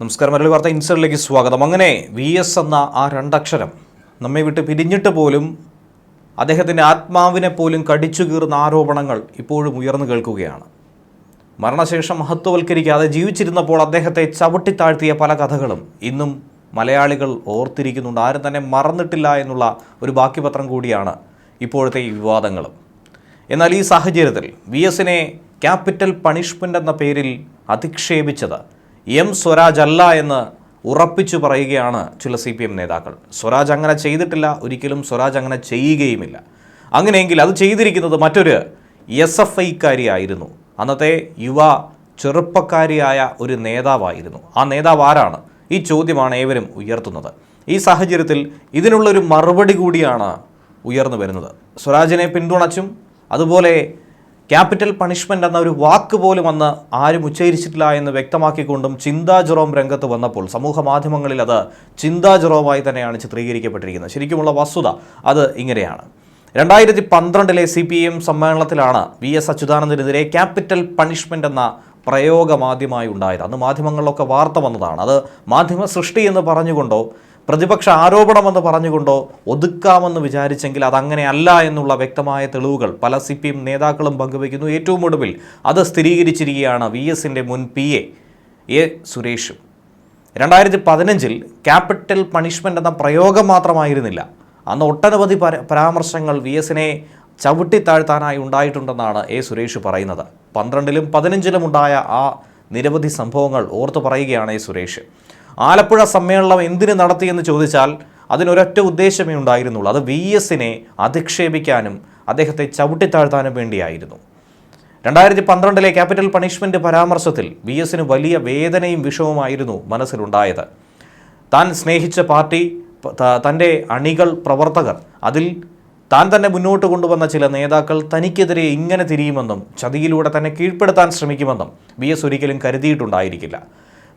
നമസ്കാരം. മലയാളി വാർത്ത ഇൻസൈഡിലേക്ക് സ്വാഗതം. അങ്ങനെ VS എന്ന ആ രണ്ടക്ഷരം നമ്മെ വിട്ട് പിരിഞ്ഞിട്ട് പോലും അദ്ദേഹത്തിൻ്റെ ആത്മാവിനെ പോലും കടിച്ചു കീറുന്ന ആരോപണങ്ങൾ ഇപ്പോഴും ഉയർന്നു കേൾക്കുകയാണ്. മരണശേഷം മഹത്വവൽക്കരിക്കാതെ ജീവിച്ചിരുന്നപ്പോൾ അദ്ദേഹത്തെ ചവിട്ടിത്താഴ്ത്തിയ പല കഥകളും ഇന്നും മലയാളികൾ ഓർത്തിരിക്കുന്നുണ്ട്. ആരും തന്നെ മറന്നിട്ടില്ല എന്നുള്ള ഒരു ബാക്കിപത്രം കൂടിയാണ് ഇപ്പോഴത്തെ ഈ വിവാദങ്ങളും. എന്നാൽ ഈ സാഹചര്യത്തിൽ VSനെ ക്യാപിറ്റൽ പണിഷ്മെൻ്റ് എന്ന പേരിൽ അധിക്ഷേപിച്ചത് സ്വരാജ് അല്ല എന്ന് ഉറപ്പിച്ചു പറയുകയാണ് ചില CPM നേതാക്കൾ. സ്വരാജ് അങ്ങനെ ചെയ്തിട്ടില്ല, ഒരിക്കലും സ്വരാജ് അങ്ങനെ ചെയ്യുകയുമില്ല. അങ്ങനെയെങ്കിൽ അത് ചെയ്തിരിക്കുന്നത് മറ്റൊരു SFIക്കാരിയായിരുന്നു. അന്നത്തെ യുവ ചെറുപ്പക്കാരിയായ ഒരു നേതാവായിരുന്നു. ആ നേതാവ് ആരാണ്? ഈ ചോദ്യമാണ് ഏവരും ഉയർത്തുന്നത്. ഈ സാഹചര്യത്തിൽ ഇതിനുള്ളൊരു മറുപടി കൂടിയാണ് ഉയർന്നു വരുന്നത്. സ്വരാജിനെ പിന്തുണച്ചും അതുപോലെ ക്യാപിറ്റൽ പണിഷ്മെൻ്റ് എന്ന ഒരു വാക്ക് പോലും അന്ന് ആരും ഉച്ചരിച്ചിട്ടില്ല എന്ന് വ്യക്തമാക്കിക്കൊണ്ടും ചിന്താ ജെറോം രംഗത്ത് വന്നപ്പോൾ സമൂഹ മാധ്യമങ്ങളിൽ അത് ചിന്താ ജെറോമായി തന്നെയാണ് ചിത്രീകരിക്കപ്പെട്ടിരിക്കുന്നത്. ശരിക്കുമുള്ള വസ്തുത അത് ഇങ്ങനെയാണ്. 2012 CPM സമ്മേളനത്തിലാണ് VS അച്യുതാനന്ദനെതിരെ ക്യാപിറ്റൽ പണിഷ്മെൻ്റ് എന്ന പ്രയോഗം ആദ്യമായി ഉണ്ടായത്. അന്ന് മാധ്യമങ്ങളിലൊക്കെ വാർത്ത വന്നതാണ്. അത് മാധ്യമ സൃഷ്ടി എന്ന് പറഞ്ഞുകൊണ്ടോ പ്രതിപക്ഷ ആരോപണമെന്ന് പറഞ്ഞുകൊണ്ടോ ഒതുക്കാമെന്ന് വിചാരിച്ചെങ്കിൽ അതങ്ങനെയല്ല എന്നുള്ള വ്യക്തമായ തെളിവുകൾ പല CPM നേതാക്കളും പങ്കുവയ്ക്കുന്നു. ഏറ്റവും ഒടുവിൽ അത് സ്ഥിരീകരിച്ചിരിക്കുകയാണ് VSൻ്റെ മുൻ PA സുരേഷും. 2015 ക്യാപിറ്റൽ പണിഷ്മെൻ്റ് എന്ന പ്രയോഗം മാത്രമായിരുന്നില്ല, അന്ന് ഒട്ടനവധി പരാമർശങ്ങൾ VSനെ ചവിട്ടിത്താഴ്ത്താനായി ഉണ്ടായിട്ടുണ്ടെന്നാണ് സുരേഷ് പറയുന്നത്. 12ലും 15ലും ഉണ്ടായ ആ നിരവധി സംഭവങ്ങൾ ഓർത്തു പറയുകയാണ് സുരേഷ്. ആലപ്പുഴ സമ്മേളനം എന്തിനു നടത്തിയെന്ന് ചോദിച്ചാൽ അതിനൊരൊറ്റ ഉദ്ദേശമേ ഉണ്ടായിരുന്നുള്ളൂ. അത് VSനെ അധിക്ഷേപിക്കാനും അദ്ദേഹത്തെ ചവിട്ടിത്താഴ്ത്താനും വേണ്ടിയായിരുന്നു. 2012 ക്യാപിറ്റൽ പണിഷ്മെൻ്റ് പരാമർശത്തിൽ VSന് വലിയ വേദനയും വിഷവുമായിരുന്നു മനസ്സിലുണ്ടായത്. താൻ സ്നേഹിച്ച പാർട്ടി, തൻ്റെ അണികൾ, പ്രവർത്തകർ, അതിൽ താൻ തന്നെ മുന്നോട്ട് കൊണ്ടുവന്ന ചില നേതാക്കൾ തനിക്കെതിരെ ഇങ്ങനെ തിരിയുമെന്നും ചതിയിലൂടെ തന്നെ കീഴ്പ്പെടുത്താൻ ശ്രമിക്കുമെന്നും VS ഒരിക്കലും കരുതിയിട്ടുണ്ടായിരിക്കില്ല.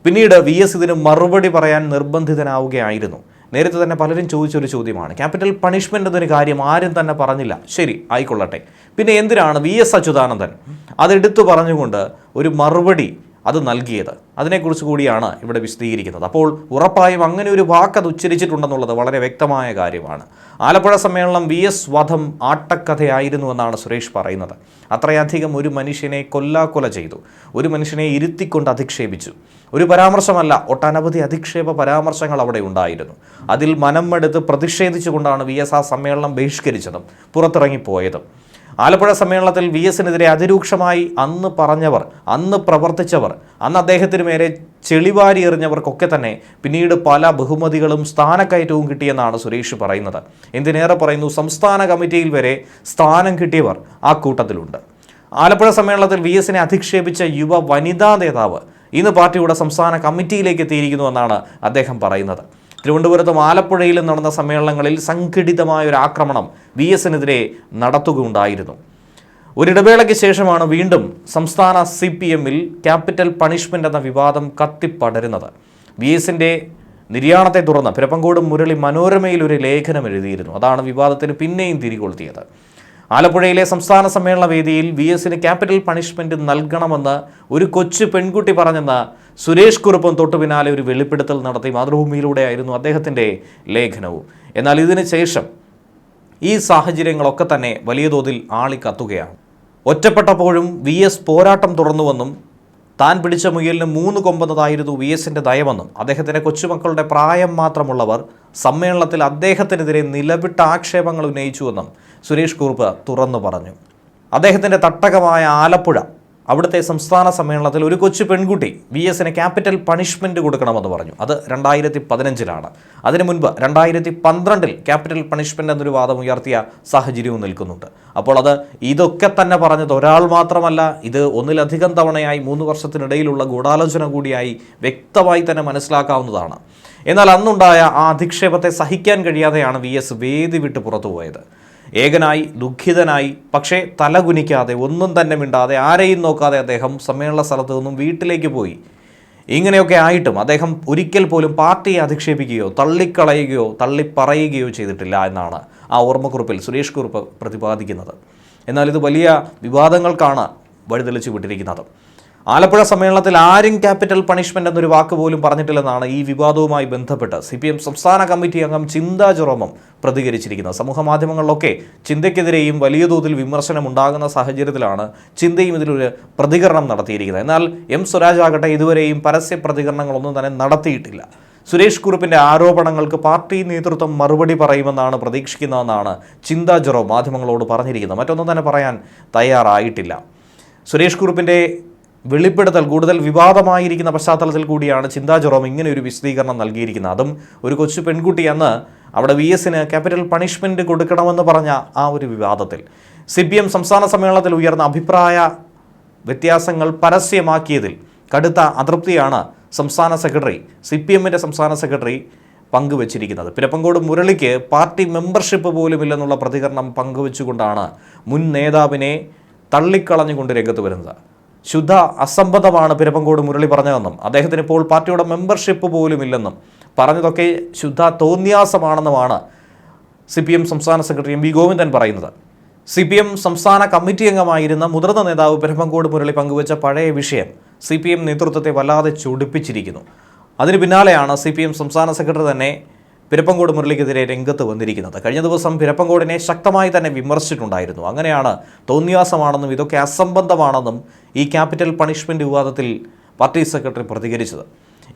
പിന്നീട് VS ഇതിന് മറുപടി പറയാൻ നിർബന്ധിതനാവുകയായിരുന്നു. നേരത്തെ തന്നെ പലരും ചോദിച്ചൊരു ചോദ്യമാണ്, ക്യാപിറ്റൽ പണിഷ്മെൻ്റ് എന്നൊരു കാര്യം ആരും തന്നെ പറഞ്ഞില്ല, ശരി ആയിക്കൊള്ളട്ടെ, പിന്നെ എന്തിനാണ് VS അച്യുതാനന്ദൻ അതെടുത്തു പറഞ്ഞുകൊണ്ട് ഒരു മറുപടി അത് നൽകിയത്? അതിനെക്കുറിച്ച് കൂടിയാണ് ഇവിടെ വിശദീകരിക്കുന്നത്. അപ്പോൾ ഉറപ്പായും അങ്ങനെ ഒരു വാക്ക് അത് ഉച്ചരിച്ചിട്ടുണ്ടെന്നുള്ളത് വളരെ വ്യക്തമായ കാര്യമാണ്. ആലപ്പുഴ സമ്മേളനം VS വധം ആട്ടക്കഥയായിരുന്നു എന്നാണ് സുരേഷ് പറയുന്നത്. അത്രയധികം ഒരു മനുഷ്യനെ കൊല്ലാക്കൊല ചെയ്തു, ഒരു മനുഷ്യനെ ഇരുത്തിക്കൊണ്ട് അധിക്ഷേപിച്ചു. ഒരു പരാമർശമല്ല, ഒട്ടനവധി അധിക്ഷേപ പരാമർശങ്ങൾ അവിടെ ഉണ്ടായിരുന്നു. അതിൽ മനമെടുത്ത് പ്രതിഷേധിച്ചുകൊണ്ടാണ് VS ആ സമ്മേളനം ബഹിഷ്കരിച്ചതും പുറത്തിറങ്ങിപ്പോയതും. ആലപ്പുഴ സമ്മേളനത്തിൽ VSനെതിരെ അതിരൂക്ഷമായി അന്ന് പറഞ്ഞവർ, അന്ന് പ്രവർത്തിച്ചവർ, അന്ന് അദ്ദേഹത്തിന് മേലെ ചെളിവാരി എറിഞ്ഞവർക്കൊക്കെ തന്നെ പിന്നീട് പല ബഹുമതികളും സ്ഥാനക്കയറ്റവും കിട്ടിയെന്നാണ് സുരേഷ് പറയുന്നത്. എന്തിനേറെ പറയുന്നു, സംസ്ഥാന കമ്മിറ്റിയിൽ വരെ സ്ഥാനം കിട്ടിയവർ ആ കൂട്ടത്തിലുണ്ട്. ആലപ്പുഴ സമ്മേളനത്തിൽ VSനെ അധിക്ഷേപിച്ച യുവ വനിതാ നേതാവ് ഇന്ന് പാർട്ടിയുടെ സംസ്ഥാന കമ്മിറ്റിയിലേക്ക് എത്തിയിരിക്കുന്നുവെന്നാണ് അദ്ദേഹം പറയുന്നത്. തിരുവനന്തപുരത്തും ആലപ്പുഴയിലും നടന്ന സമ്മേളനങ്ങളിൽ സംഘടിതമായ ഒരു ആക്രമണം VSനെതിരെ നടത്തുകയുണ്ടായിരുന്നു. ഒരിടവേളയ്ക്ക് ശേഷമാണ് വീണ്ടും സംസ്ഥാന CPMൽ ക്യാപിറ്റൽ പണിഷ്മെൻ്റ് എന്ന വിവാദം കത്തിപ്പടരുന്നത്. VSൻ്റെ നിര്യാണത്തെ തുടർന്ന് പിരപ്പങ്കോട് മുരളി മനോരമയിൽ ഒരു ലേഖനം എഴുതിയിരുന്നു. അതാണ് വിവാദത്തിന് പിന്നെയും തിരികൊളുത്തിയത്. ആലപ്പുഴയിലെ സംസ്ഥാന സമ്മേളന വേദിയിൽ VSന് ക്യാപിറ്റൽ പണിഷ്മെൻ്റ് നൽകണമെന്ന് ഒരു കൊച്ചു പെൺകുട്ടി പറഞ്ഞെന്ന് സുരേഷ് കുറുപ്പും തൊട്ടു പിന്നാലെ ഒരു വെളിപ്പെടുത്തൽ നടത്തി. മാതൃഭൂമിയിലൂടെയായിരുന്നു അദ്ദേഹത്തിൻ്റെ ലേഖനവും. എന്നാൽ ഇതിന് ശേഷം ഈ സാഹചര്യങ്ങളൊക്കെ തന്നെ വലിയ തോതിൽ ആളിക്കത്തുകയാണ്. ഒറ്റപ്പെട്ടപ്പോഴും VS പോരാട്ടം തുടർന്നുവെന്നും താൻ പിടിച്ച മുയലിന് 3 കൊമ്പെന്നതായിരുന്നു VSൻ്റെ നയമെന്നും അദ്ദേഹത്തിൻ്റെ കൊച്ചുമക്കളുടെ പ്രായം മാത്രമുള്ളവർ സമ്മേളനത്തിൽ അദ്ദേഹത്തിനെതിരെ നിലവിട്ട ആക്ഷേപങ്ങൾ ഉന്നയിച്ചുവെന്നും സുരേഷ് കുറുപ്പ് തുറന്നു പറഞ്ഞു. അദ്ദേഹത്തിൻ്റെ തട്ടകമായ ആലപ്പുഴ, അവിടുത്തെ സംസ്ഥാന സമ്മേളനത്തിൽ ഒരു കൊച്ചു പെൺകുട്ടി VSന് ക്യാപിറ്റൽ പണിഷ്മെൻ്റ് കൊടുക്കണമെന്ന് പറഞ്ഞു. അത് 2015 അതിനു മുൻപ് 2012 ക്യാപിറ്റൽ പണിഷ്മെൻ്റ് എന്നൊരു വാദം ഉയർത്തിയ സാഹചര്യവും നിൽക്കുന്നുണ്ട്. അപ്പോൾ ഇതൊക്കെ തന്നെ പറഞ്ഞത് ഒരാൾ മാത്രമല്ല, ഇത് ഒന്നിലധികം തവണയായി 3 വർഷത്തിനിടയിലുള്ള ഗൂഢാലോചന കൂടിയായി വ്യക്തമായി തന്നെ മനസ്സിലാക്കാവുന്നതാണ്. എന്നാൽ അന്നുണ്ടായ ആ അധിക്ഷേപത്തെ സഹിക്കാൻ കഴിയാതെയാണ് VS വേദി വിട്ട് പുറത്തുപോയത്. ഏകനായി, ദുഃഖിതനായി, പക്ഷേ തലകുനിക്കാതെ, ഒന്നും തന്നെ മിണ്ടാതെ, ആരെയും നോക്കാതെ അദ്ദേഹം സമ്മേളന സ്ഥലത്തു നിന്നും വീട്ടിലേക്ക് പോയി. ഇങ്ങനെയൊക്കെ ആയിട്ടും അദ്ദേഹം ഒരിക്കൽ പോലും പാർട്ടിയെ അധിക്ഷേപിക്കുകയോ തള്ളിക്കളയുകയോ തള്ളിപ്പറയുകയോ ചെയ്തിട്ടില്ല എന്നാണ് ആ ഓർമ്മക്കുറിപ്പിൽ സുരേഷ് കുറുപ്പ് പ്രതിപാദിക്കുന്നത്. എന്നാൽ ഇത് വലിയ വിവാദങ്ങൾക്കാണ് വഴിതെളിച്ചു വിട്ടിരിക്കുന്നത്. ആലപ്പുഴ സമ്മേളനത്തിൽ ആരും ക്യാപിറ്റൽ പണിഷ്മെന്റ് എന്നൊരു വാക്ക് പോലും പറഞ്ഞിട്ടില്ലെന്നാണ് ഈ വിവാദവുമായി ബന്ധപ്പെട്ട് CPM സംസ്ഥാന കമ്മിറ്റി അംഗം ചിന്താ ജെറോമും പ്രതികരിച്ചിരിക്കുന്നത്. സമൂഹ മാധ്യമങ്ങളിലൊക്കെ ചിന്തയ്ക്കെതിരെയും വലിയ തോതിൽ വിമർശനം ഉണ്ടാകുന്ന സാഹചര്യത്തിലാണ് ചിന്തയും ഇതിലൊരു പ്രതികരണം നടത്തിയിരിക്കുന്നത്. എന്നാൽ സ്വരാജ് ആകട്ടെ ഇതുവരെയും പരസ്യ പ്രതികരണങ്ങളൊന്നും തന്നെ നടത്തിയിട്ടില്ല. സുരേഷ് കുറുപ്പിന്റെ ആരോപണങ്ങൾക്ക് പാർട്ടി നേതൃത്വം മറുപടി പറയുമെന്നാണ് പ്രതീക്ഷിക്കുന്നതെന്നാണ് ചിന്താ ജെറോം മാധ്യമങ്ങളോട് പറഞ്ഞിരിക്കുന്നത്. മറ്റൊന്നും തന്നെ പറയാൻ തയ്യാറായിട്ടില്ല. സുരേഷ് കുറുപ്പിന്റെ വെളിപ്പെടുത്തൽ കൂടുതൽ വിവാദമായിരിക്കുന്ന പശ്ചാത്തലത്തിൽ കൂടിയാണ് ചിന്താ ജെറോം ഇങ്ങനെ ഒരു വിശദീകരണം നൽകിയിരിക്കുന്നത്. അതും ഒരു കൊച്ചു പെൺകുട്ടി അന്ന് അവിടെ VSന് ക്യാപിറ്റൽ പണിഷ്മെന്റ് കൊടുക്കണമെന്ന് പറഞ്ഞ ആ ഒരു വിവാദത്തിൽ CPM സംസ്ഥാന സമ്മേളനത്തിൽ ഉയർന്ന അഭിപ്രായ വ്യത്യാസങ്ങൾ പരസ്യമാക്കിയതിൽ കടുത്ത അതൃപ്തിയാണ് സംസ്ഥാന സെക്രട്ടറി CPMന്റെ സംസ്ഥാന സെക്രട്ടറി പങ്കുവച്ചിരിക്കുന്നത്. പിരപ്പങ്കോട് മുരളിക്ക് പാർട്ടി മെമ്പർഷിപ്പ് പോലുമില്ലെന്നുള്ള പ്രതികരണം പങ്കുവച്ചുകൊണ്ടാണ് മുൻ നേതാവിനെ തള്ളിക്കളഞ്ഞുകൊണ്ട് രംഗത്ത് വരുന്നത്. ശുദ്ധ അസംബന്ധമാണ് പിരപ്പങ്കോട് മുരളി പറഞ്ഞതെന്നും അദ്ദേഹത്തിന് ഇപ്പോൾ പാർട്ടിയുടെ മെമ്പർഷിപ്പ് പോലുമില്ലെന്നും പറഞ്ഞതൊക്കെ ശുദ്ധ തോന്നിയാസമാണെന്നുമാണ് CPM സംസ്ഥാന സെക്രട്ടറി MV ഗോവിന്ദൻ പറയുന്നത്. CPM സംസ്ഥാന കമ്മിറ്റി അംഗമായിരുന്ന മുതിർന്ന നേതാവ് പിരപ്പങ്കോട് മുരളി പങ്കുവച്ച പഴയ വിഷയം CPM നേതൃത്വത്തെ വല്ലാതെ ചൊടിപ്പിച്ചിരിക്കുന്നു. അതിന് പിന്നാലെയാണ് CPM സംസ്ഥാന സെക്രട്ടറി തന്നെ പിരപ്പങ്കോട് മുരളിക്കെതിരെ രംഗത്ത് വന്നിരിക്കുന്നത്. കഴിഞ്ഞ ദിവസം പിരപ്പങ്കോടിനെ ശക്തമായി തന്നെ വിമർശിച്ചിട്ടുണ്ടായിരുന്നു. അങ്ങനെയാണ് തോന്നിയാസമാണെന്നും ഇതൊക്കെ അസംബന്ധമാണെന്നും ഈ ക്യാപിറ്റൽ പണിഷ്മെന്റ് വിവാദത്തിൽ പാർട്ടി സെക്രട്ടറി പ്രതികരിച്ചത്.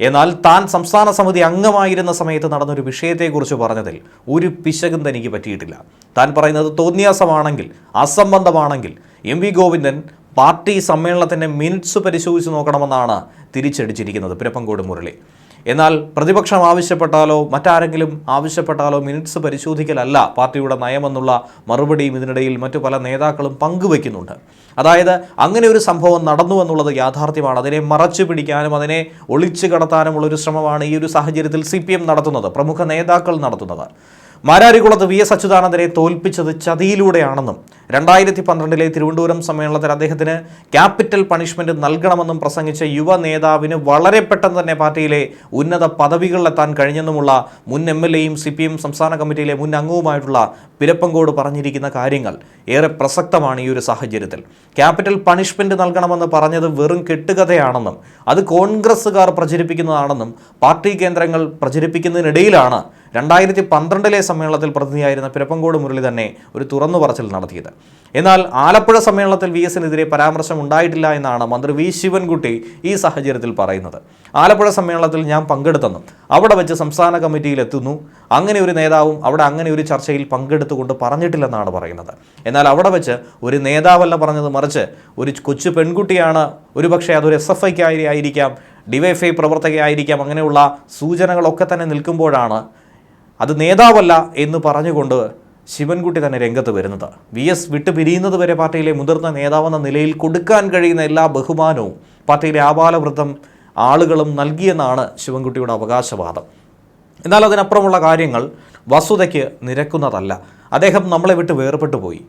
എന്നാൽ താൻ സംസ്ഥാന സമിതി അംഗമായിരുന്ന സമയത്ത് നടന്നൊരു വിഷയത്തെക്കുറിച്ച് പറഞ്ഞതിൽ ഒരു പിശകും തനിക്ക് പറ്റിയിട്ടില്ല. താൻ പറയുന്നത് തോന്നിയാസമാണെങ്കിൽ അസംബന്ധമാണെങ്കിൽ MV ഗോവിന്ദൻ പാർട്ടി സമ്മേളനത്തിൻ്റെ മിനിറ്റ്സ് പരിശോധിച്ച് നോക്കണമെന്നാണ് തിരിച്ചടിച്ചിരിക്കുന്നത് പിരപ്പങ്കോട് മുരളി. എന്നാൽ പ്രതിപക്ഷം ആവശ്യപ്പെട്ടാലോ മറ്റാരെങ്കിലും ആവശ്യപ്പെട്ടാലോ മിനിറ്റ്സ് പരിശോധിക്കലല്ല പാർട്ടിയുടെ നയമെന്നുള്ള മറുപടിയും ഇതിനിടയിൽ മറ്റു പല നേതാക്കളും പങ്കുവയ്ക്കുന്നുണ്ട്. അതായത് അങ്ങനെ ഒരു സംഭവം നടന്നു എന്നുള്ളത് യാഥാർത്ഥ്യമാണ്. അതിനെ മറച്ചു പിടിക്കാനും അതിനെ ഒളിച്ചു കടത്താനുമുള്ളൊരു ശ്രമമാണ് ഈ ഒരു സാഹചര്യത്തിൽ CPM നടത്തുന്നത്, പ്രമുഖ നേതാക്കൾ നടത്തുന്നത്. മാരാരികുളത്ത് VS അച്യുതാനന്ദനെ തോൽപ്പിച്ചത് ചതിയിലൂടെയാണെന്നും 2012 തിരുവനന്തപുരം സമ്മേളനത്തിൽ അദ്ദേഹത്തിന് ക്യാപിറ്റൽ പണിഷ്മെന്റ് നൽകണമെന്നും പ്രസംഗിച്ച യുവ നേതാവിന് വളരെ പെട്ടെന്ന് തന്നെ പാർട്ടിയിലെ ഉന്നത പദവികളിലെത്താൻ കഴിഞ്ഞെന്നുമുള്ള മുൻ MLAയും CPM സംസ്ഥാന കമ്മിറ്റിയിലെ മുൻ അംഗവുമായിട്ടുള്ള പിരപ്പങ്കോട് പറഞ്ഞിരിക്കുന്ന കാര്യങ്ങൾ ഏറെ പ്രസക്തമാണ് ഈ ഒരു സാഹചര്യത്തിൽ. ക്യാപിറ്റൽ പണിഷ്മെന്റ് നൽകണമെന്ന് പറഞ്ഞത് വെറും കെട്ടുകഥയാണെന്നും അത് കോൺഗ്രസ്സുകാർ പ്രചരിപ്പിക്കുന്നതാണെന്നും പാർട്ടി കേന്ദ്രങ്ങൾ പ്രചരിപ്പിക്കുന്നതിനിടയിലാണ് 2012 സമ്മേളനത്തിൽ പ്രതിനിധിയായിരുന്ന പിരപ്പങ്കോട് മുരളി തന്നെ ഒരു തുറന്നു പറച്ചിൽ നടത്തിയത്. എന്നാൽ ആലപ്പുഴ സമ്മേളനത്തിൽ VSനെതിരെ പരാമർശം ഉണ്ടായിട്ടില്ല എന്നാണ് മന്ത്രി V ശിവൻകുട്ടി ഈ സാഹചര്യത്തിൽ പറയുന്നത്. ആലപ്പുഴ സമ്മേളനത്തിൽ ഞാൻ പങ്കെടുത്തെന്നും അവിടെ വെച്ച് സംസ്ഥാന കമ്മിറ്റിയിൽ എത്തുന്നു, അങ്ങനെ ഒരു നേതാവും അവിടെ അങ്ങനെ ഒരു ചർച്ചയിൽ പങ്കെടുത്തുകൊണ്ട് പറഞ്ഞിട്ടില്ലെന്നാണ് പറയുന്നത്. എന്നാൽ അവിടെ വെച്ച് ഒരു നേതാവല്ല പറഞ്ഞത്, മറിച്ച് ഒരു കൊച്ചു പെൺകുട്ടിയാണ്, ഒരുപക്ഷെ അതൊരു SFI ആയിരിക്കാം, DYFI പ്രവർത്തകയായിരിക്കാം, അങ്ങനെയുള്ള സൂചനകളൊക്കെ തന്നെ നിൽക്കുമ്പോഴാണ് അത് നേതാവല്ല എന്ന് പറഞ്ഞുകൊണ്ട് ശിവൻകുട്ടി തന്നെ രംഗത്ത് വരുന്നത്. VS വിട്ടു പിരിയുന്നത് വരെ പാർട്ടിയിലെ മുതിർന്ന നേതാവെന്ന നിലയിൽ കൊടുക്കാൻ കഴിയുന്ന എല്ലാ ബഹുമാനവും പാർട്ടിയിലെ ആബാലവൃദ്ധം ആളുകളും നൽകിയെന്നാണ് ശിവൻകുട്ടിയുടെ അവകാശവാദം. എന്നാൽ അതിനപ്പുറമുള്ള കാര്യങ്ങൾ വസ്തുതയ്ക്ക് നിരക്കുന്നതല്ല. അദ്ദേഹം നമ്മളെ വിട്ട് വേർപെട്ടു പോയി.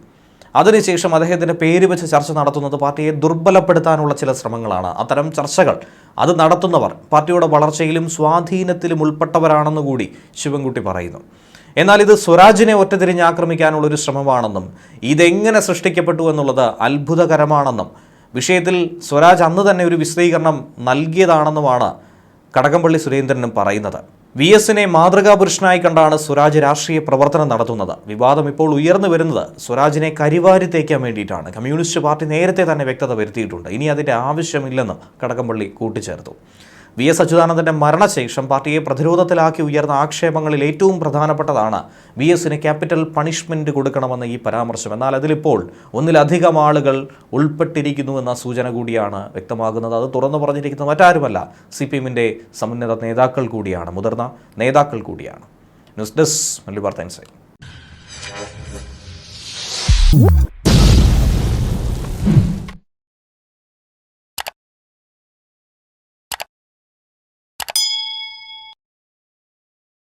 അതിനുശേഷം അദ്ദേഹത്തിൻ്റെ പേര് വെച്ച് ചർച്ച നടത്തുന്നത് പാർട്ടിയെ ദുർബലപ്പെടുത്താനുള്ള ചില ശ്രമങ്ങളാണ്. അത്തരം ചർച്ചകൾ അത് നടത്തുന്നവർ പാർട്ടിയുടെ വളർച്ചയിലും സ്വാധീനത്തിലും ഉൾപ്പെട്ടവരാണെന്ന് കൂടി ശിവൻകുട്ടി പറയുന്നു. എന്നാൽ ഇത് സ്വരാജിനെ ഒറ്റതിരിഞ്ഞ് ആക്രമിക്കാനുള്ളൊരു ശ്രമമാണെന്നും ഇതെങ്ങനെ സൃഷ്ടിക്കപ്പെട്ടു എന്നുള്ളത് അത്ഭുതകരമാണെന്നും വിഷയത്തിൽ സ്വരാജ് അന്ന് തന്നെ ഒരു വിശദീകരണം നൽകിയതാണെന്നുമാണ് കടകംപള്ളി സുരേന്ദ്രനും പറയുന്നത്. VSനെ മാതൃകാപുരുഷനായി കണ്ടാണ് സ്വരാജ് രാഷ്ട്രീയ പ്രവർത്തനം നടത്തുന്നത്. വിവാദം ഇപ്പോൾ ഉയർന്നു വരുന്നത് സ്വരാജിനെ കരിവാരി തേക്കാൻ വേണ്ടിയിട്ടാണ്. കമ്മ്യൂണിസ്റ്റ് പാർട്ടി നേരത്തെ തന്നെ വ്യക്തത വരുത്തിയിട്ടുണ്ട്. ഇനി അതിൻ്റെ ആവശ്യമില്ലെന്ന് കടകംപള്ളി കൂട്ടിച്ചേർത്തു. VS അച്യുതാനന്ദൻ്റെ മരണശേഷം പാർട്ടിയെ പ്രതിരോധത്തിലാക്കി ഉയർന്ന ആക്ഷേപങ്ങളിൽ ഏറ്റവും പ്രധാനപ്പെട്ടതാണ് VSന് ക്യാപിറ്റൽ പണിഷ്മെന്റ് കൊടുക്കണമെന്ന ഈ പരാമർശം. എന്നാൽ അതിലിപ്പോൾ ഒന്നിലധികം ആളുകൾ ഉൾപ്പെട്ടിരിക്കുന്നുവെന്ന സൂചന കൂടിയാണ് വ്യക്തമാകുന്നത്. അത് തുറന്നു പറഞ്ഞിരിക്കുന്നത് മറ്റാരുമല്ല, CPMന്റെ സമുന്നത നേതാക്കൾ കൂടിയാണ്, മുതിർന്ന നേതാക്കൾ കൂടിയാണ്. ന്യൂസ് ഡെസ്ക് മലയാളി വാർത്ത ഇൻസൈറ്റ്.